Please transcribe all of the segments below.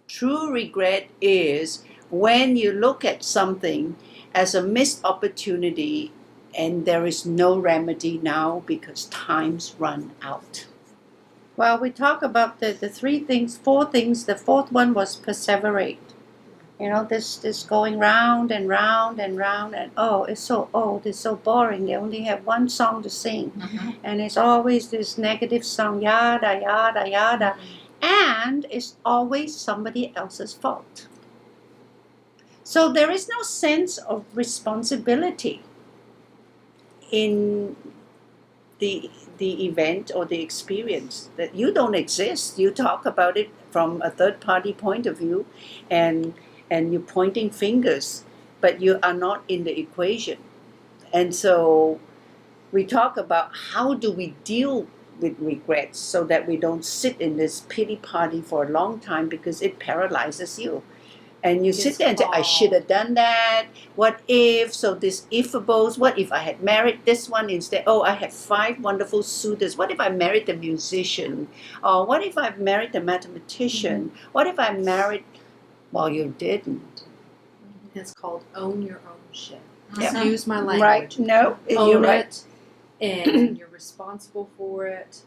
True regret is when you look at something as a missed opportunity and there is no remedy now because time's run out. Well, we talk about the four things. The fourth one was perseverate. This going round and round and round, and it's so old, it's so boring. They only have one song to sing, and it's always this negative song, yada yada yada, and it's always somebody else's fault. So there is no sense of responsibility in the event or the experience. That you don't exist. You talk about it from a third party point of view, and you're pointing fingers, but you are not in the equation. And so we talk about how do we deal with regrets so that we don't sit in this pity party for a long time, because it paralyzes you. And you sit there and say, I should have done that. What if? So this ifables. What if I had married this one instead? Oh, I have 5 wonderful suitors. What if I married the musician? Or what if I married the mathematician? What if I married... Well, you didn't. It's called own your own shit. Yep. Excuse my language. Right. No, own you're right. it, and you're responsible for it.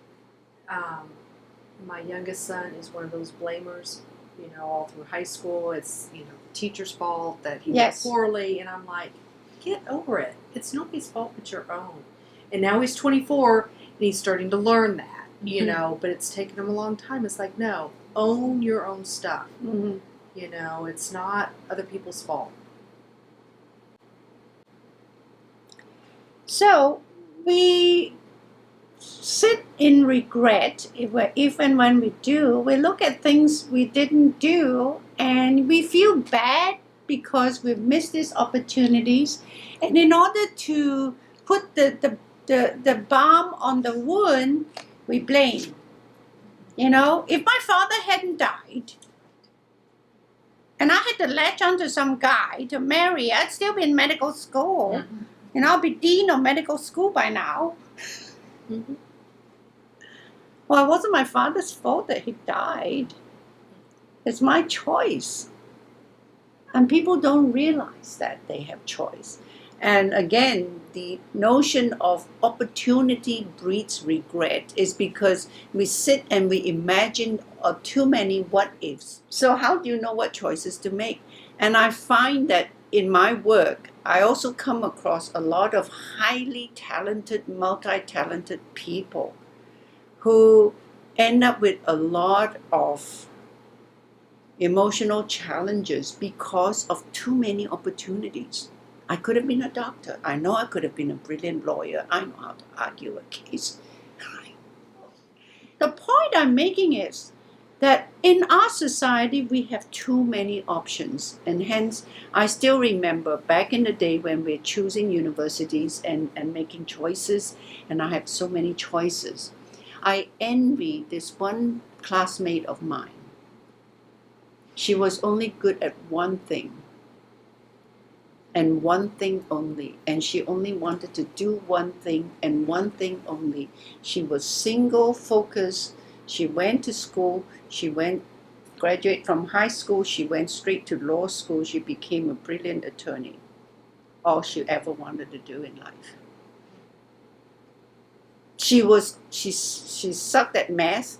My youngest son is one of those blamers. All through high school, it's the teacher's fault that he did poorly, and I'm like, get over it. It's nobody's fault but your own. And now he's 24, and he's starting to learn that. But it's taken him a long time. It's like, no, own your own stuff. It's not other people's fault. So we sit in regret if and when we do. We look at things we didn't do and we feel bad because we've missed these opportunities. And in order to put the balm on the wound, we blame. If my father hadn't died and I had to latch onto some guy to marry, I'd still be in medical school. And I'll be dean of medical school by now. Well, it wasn't my father's fault that he died. It's my choice. And people don't realize that they have choice. And again, the notion of opportunity breeds regret is because we sit and we imagine too many what ifs. So how do you know what choices to make? And I find that in my work, I also come across a lot of highly talented, multi-talented people who end up with a lot of emotional challenges because of too many opportunities. I could have been a doctor. I know I could have been a brilliant lawyer. I know how to argue a case. The point I'm making is that in our society, we have too many options. And hence, I still remember back in the day when we're choosing universities and making choices, and I have so many choices. I envy this one classmate of mine. She was only good at one thing, and one thing only, and she only wanted to do one thing and one thing only. She was single focused. She went to school. Graduate from high school. She went straight to law school. She became a brilliant attorney. All she ever wanted to do in life. She sucked at math.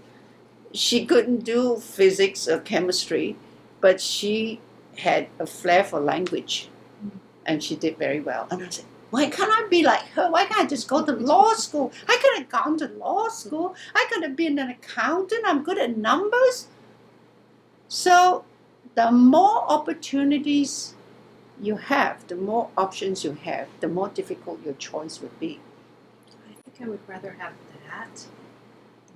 She couldn't do physics or chemistry, but she had a flair for language, and she did very well. And I said, why can't I be like her? Why can't I just go to law school? I could have gone to law school. I could have been an accountant. I'm good at numbers. So the more opportunities you have, the more options you have, the more difficult your choice would be. I think I would rather have that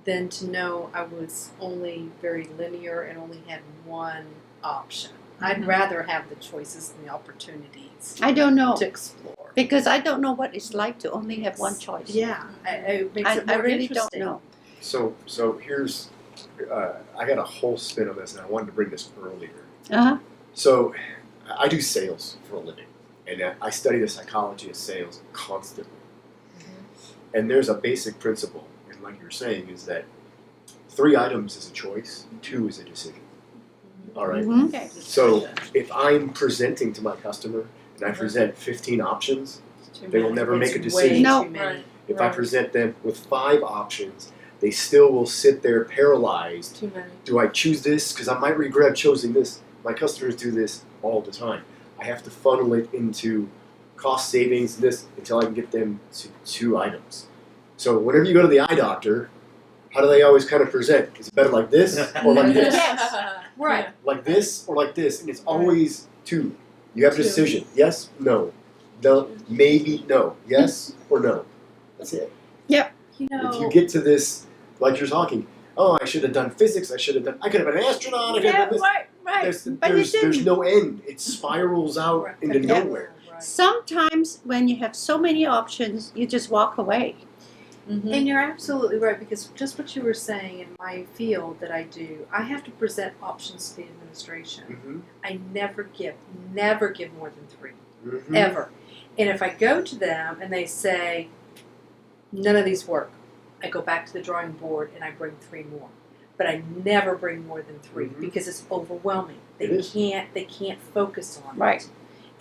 than to know I was only very linear and only had one option. I'd rather have the choices and the opportunities. I don't know. To explore. Because I don't know what it's like to only have one choice. Yeah, it makes it more I really interesting. don't know. So here's, I got a whole spin on this, and I wanted to bring this earlier. Uh-huh. So I do sales for a living, and I study the psychology of sales constantly. And there's a basic principle, and like you're saying, is that 3 items is a choice, 2 is a decision. All right. Mhm. Okay. So if I'm presenting to my customer and I present 15 options, they will never make a decision. No. Too many. If I present them with 5 options, they still will sit there paralyzed. Too many. Do I choose this? Because I might regret choosing this. My customers do this all the time. I have to funnel it into cost savings, this, until I can get them to 2 items. So whenever you go to the eye doctor, how do they always kind of present? Is it better like this or like this? Yes. Right. Like this or like this? And it's always 2. You have a 2. decision. Yes, no. No, maybe, no. Yes or no. That's it. You know. If you get to this, like you're talking, oh, I should have done physics. I could have been an astronaut. I could have done this. Right. But you There's didn't. no end. It spirals out Right. into Yeah. nowhere. Right. Sometimes when you have so many options, you just walk away. And you're absolutely right, because just what you were saying in my field that I do, I have to present options to the administration. Mm-hmm. I never give more than 3, Mm-hmm. ever. And if I go to them and they say, none of these work, I go back to the drawing board and I bring 3 more. But I never bring more than 3 Mhm. because it's overwhelming. It is. They can't focus on Right. it.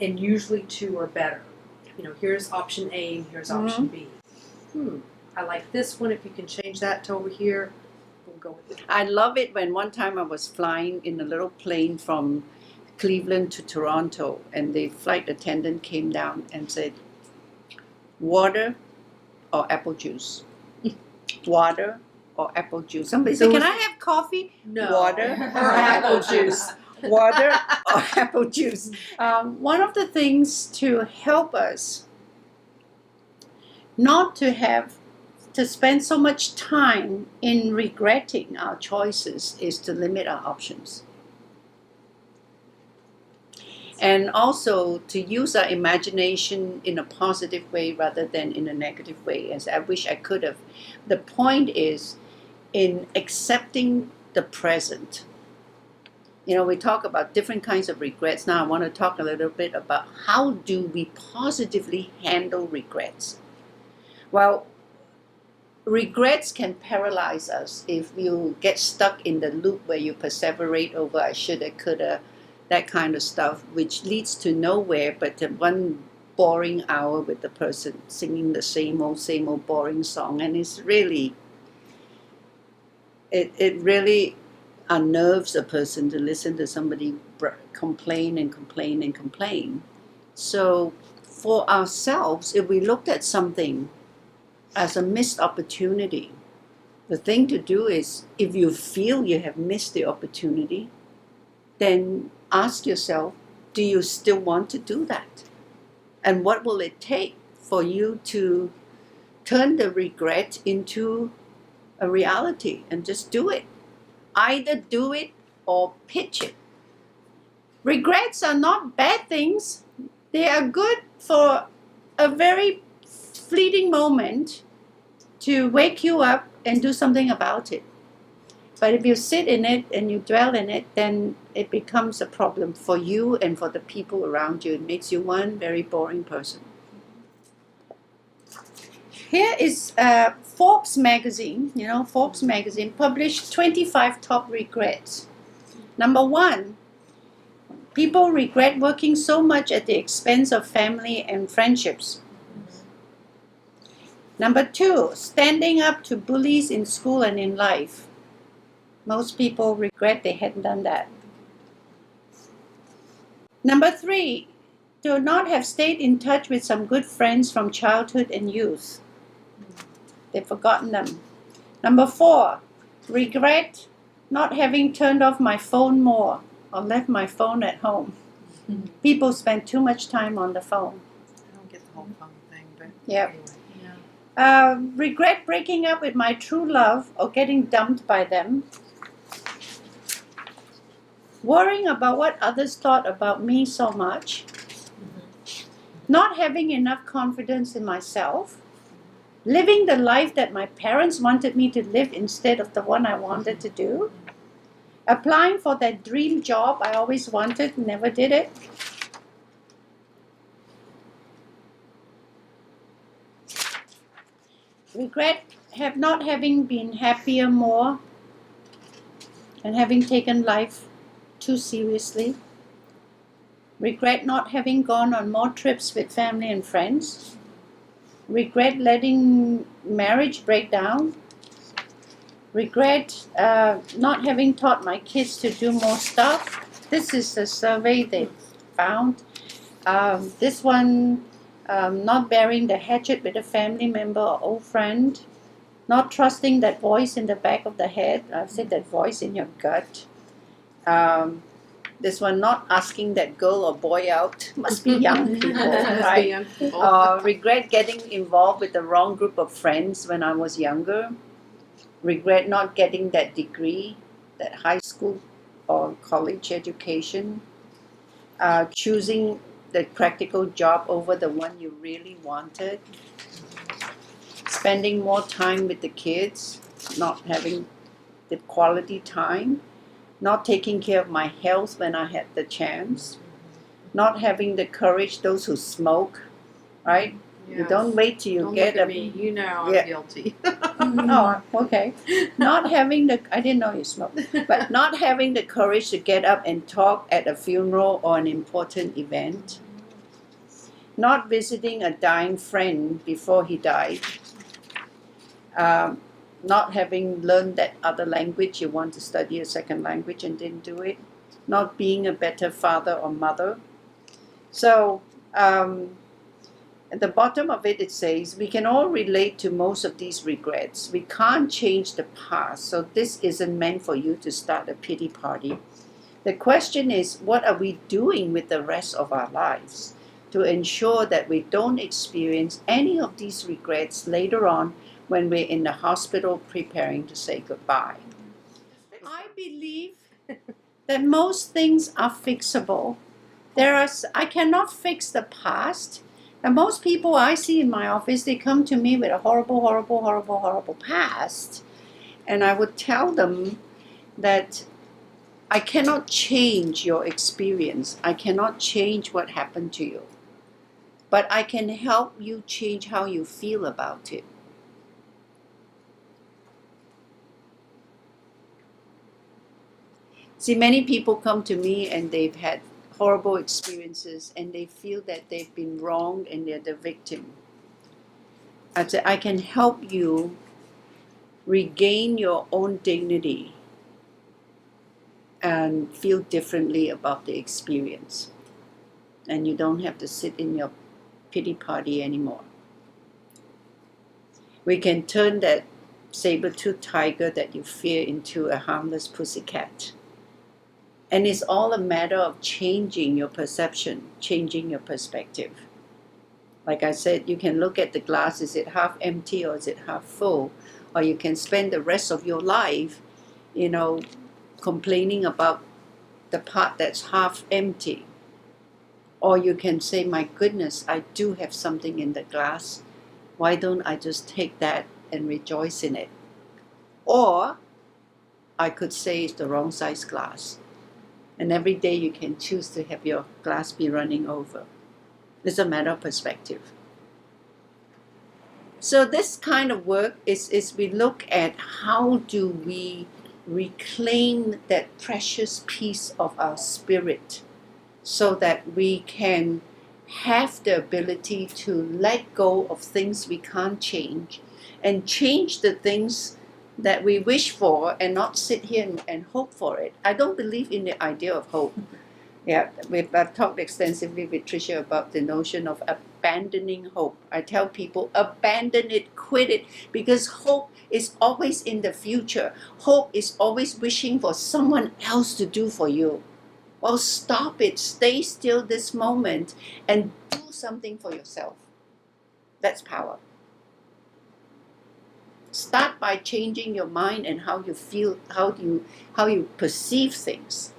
And usually 2 are better. Here's option A and here's option B. I like this one. If you can change that to over here, we'll go with it. I love it when one time I was flying in a little plane from Cleveland to Toronto, and the flight attendant came down and said, water or apple juice? Water or apple juice? Somebody said, So can was I have coffee? No. Water or apple juice? Water or apple juice? One of the things to help us not to spend so much time in regretting our choices is to limit our options. And also to use our imagination in a positive way rather than in a negative way, as I wish I could have. The point is in accepting the present. We talk about different kinds of regrets. Now I want to talk a little bit about how do we positively handle regrets. Well, regrets can paralyze us if you get stuck in the loop where you perseverate over I shoulda, coulda, that kind of stuff, which leads to nowhere but to one boring hour with the person singing the same old boring song. And it's really, it really unnerves a person to listen to somebody complain and complain and complain. So for ourselves, if we looked at something as a missed opportunity, the thing to do is, if you feel you have missed the opportunity, then ask yourself, do you still want to do that? And what will it take for you to turn the regret into a reality and just do it? Either do it or pitch it. Regrets are not bad things. They are good for a very fleeting moment to wake you up and do something about it. But if you sit in it and you dwell in it, then it becomes a problem for you and for the people around you. It makes you one very boring person. Here is Forbes magazine. Forbes magazine published 25 top regrets. Number 1, people regret working so much at the expense of family and friendships. Number 2, standing up to bullies in school and in life. Most people regret they hadn't done that. Number 3, to not have stayed in touch with some good friends from childhood and youth. They've forgotten them. Number 4, regret not having turned off my phone more or left my phone at home. People spend too much time on the phone. I don't get the whole phone thing, but Yep. anyway. Regret breaking up with my true love or getting dumped by them. Worrying about what others thought about me so much. Not having enough confidence in myself. Living the life that my parents wanted me to live instead of the one I wanted to do. Applying for that dream job I always wanted, never did it. Regret not having been happier more and having taken life too seriously. Regret not having gone on more trips with family and friends. Regret letting marriage break down. Regret not having taught my kids to do more stuff. This is a survey they found. This one, not bearing the hatchet with a family member or old friend. Not trusting that voice in the back of the head. I've said that voice in your gut. This one, not asking that girl or boy out. Must be young people, right? Young people. Regret getting involved with the wrong group of friends when I was younger. Regret not getting that degree, that high school or college education. Choosing the practical job over the one you really wanted. Spending more time with the kids, not having the quality time. Not taking care of my health when I had the chance, not having the courage, those who smoke, right? Yes. You don't wait till you Don't get look at me. You know I'm guilty. Oh, okay. Not having I didn't know you smoked, but not having the courage to get up and talk at a funeral or an important event. Not visiting a dying friend before he died. Not having learned that other language, you want to study a second language and didn't do it. Not being a better father or mother. So at the bottom of it, it says, we can all relate to most of these regrets. We can't change the past, so this isn't meant for you to start a pity party. The question is, what are we doing with the rest of our lives to ensure that we don't experience any of these regrets later on when we're in the hospital preparing to say goodbye? I believe that most things are fixable. I cannot fix the past. And most people I see in my office, they come to me with a horrible past. And I would tell them that I cannot change your experience. I cannot change what happened to you. But I can help you change how you feel about it. See, many people come to me and they've had horrible experiences and they feel that they've been wronged and they're the victim. I'd say, I can help you regain your own dignity and feel differently about the experience. And you don't have to sit in your pity party anymore. We can turn that saber-toothed tiger that you fear into a harmless pussycat. And it's all a matter of changing your perception, changing your perspective. Like I said, you can look at the glass, is it half empty or is it half full? Or you can spend the rest of your life, complaining about the part that's half empty. Or you can say, my goodness, I do have something in the glass. Why don't I just take that and rejoice in it? Or I could say it's the wrong size glass. And every day you can choose to have your glass be running over. It's a matter of perspective. So this kind of work is we look at how do we reclaim that precious piece of our spirit so that we can have the ability to let go of things we can't change and change the things that we wish for and not sit here and hope for it. I don't believe in the idea of hope. Yeah, I've talked extensively with Tricia about the notion of abandoning hope. I tell people, abandon it, quit it, because hope is always in the future. Hope is always wishing for someone else to do for you. Well, stop it. Stay still this moment and do something for yourself. That's power. Start by changing your mind and how you feel, how you perceive things.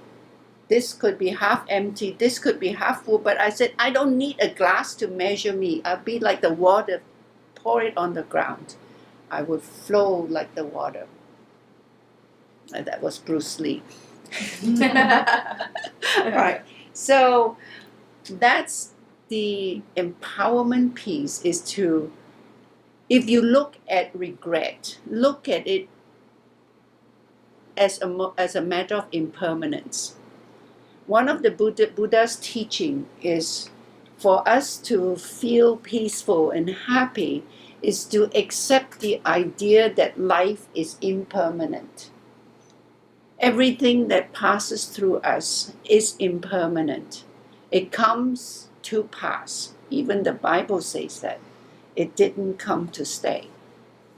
This could be half empty, this could be half full, but I said, I don't need a glass to measure me. I'll be like the water, pour it on the ground. I would flow like the water. And that was Bruce Lee. Right. So that's the empowerment piece, is to, if you look at regret, look at it as a matter of impermanence. one of the Buddha's teaching is for us to feel peaceful and happy is to accept the idea that life is impermanent. Everything that passes through us is impermanent. It comes to pass. Even the Bible says that. It didn't come to stay.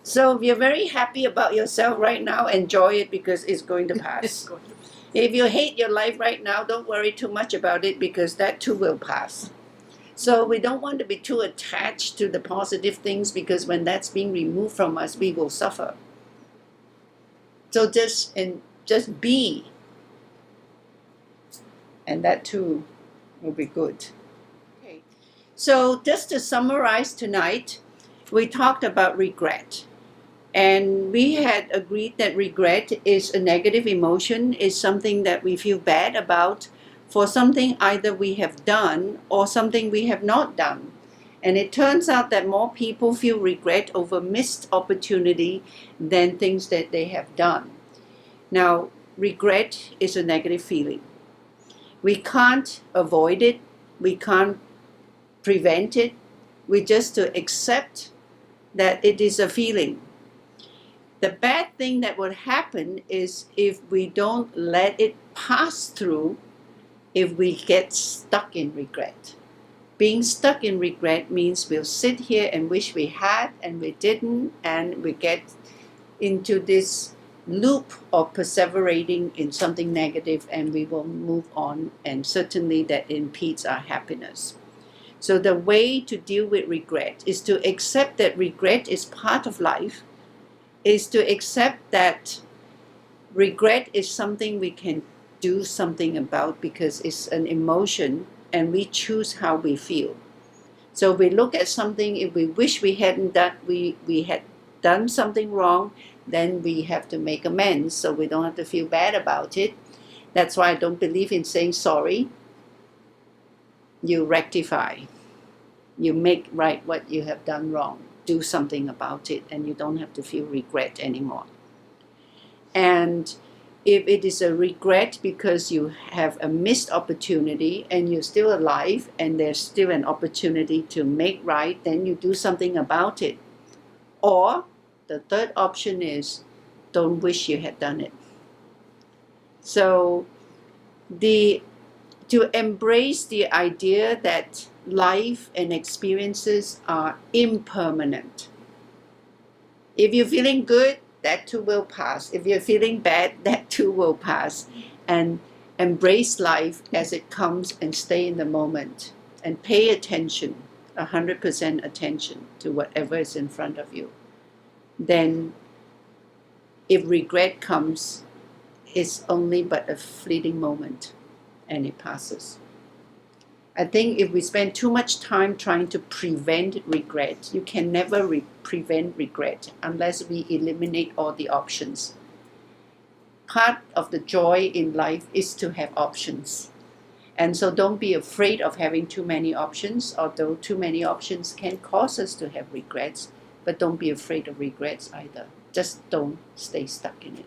So if you're very happy about yourself right now, enjoy it because it's going to pass. If you hate your life right now, don't worry too much about it because that too will pass. So we don't want to be too attached to the positive things because when that's being removed from us, we will suffer. So just be. And that too will be good. Okay. So just to summarize tonight, we talked about regret. And we had agreed that regret is a negative emotion, is something that we feel bad about for something either we have done or something we have not done. And it turns out that more people feel regret over missed opportunity than things that they have done. Now, regret is a negative feeling. We can't avoid it. We can't prevent it. We just to accept that it is a feeling. The bad thing that would happen is if we don't let it pass through, if we get stuck in regret. Being stuck in regret means we'll sit here and wish we had and we didn't, and we get into this loop of perseverating in something negative, and we will move on, and certainly that impedes our happiness. So the way to deal with regret is to accept that regret is part of life, is to accept that regret is something we can do something about because it's an emotion and we choose how we feel. So we look at something, if we wish we hadn't done, we had done something wrong, then we have to make amends so we don't have to feel bad about it. That's why I don't believe in saying sorry. You rectify. You make right what you have done wrong. Do something about it and you don't have to feel regret anymore. And if it is a regret because you have a missed opportunity and you're still alive and there's still an opportunity to make right, then you do something about it. Or the third option is don't wish you had done it. So to embrace the idea that life and experiences are impermanent. If you're feeling good, that too will pass. If you're feeling bad, that too will pass. And embrace life as it comes and stay in the moment. And pay attention, 100% attention to whatever is in front of you. Then if regret comes, it's only but a fleeting moment and it passes. I think if we spend too much time trying to prevent regret, you can never prevent regret unless we eliminate all the options. Part of the joy in life is to have options. And so don't be afraid of having too many options, although too many options can cause us to have regrets, but don't be afraid of regrets either. Just don't stay stuck in it.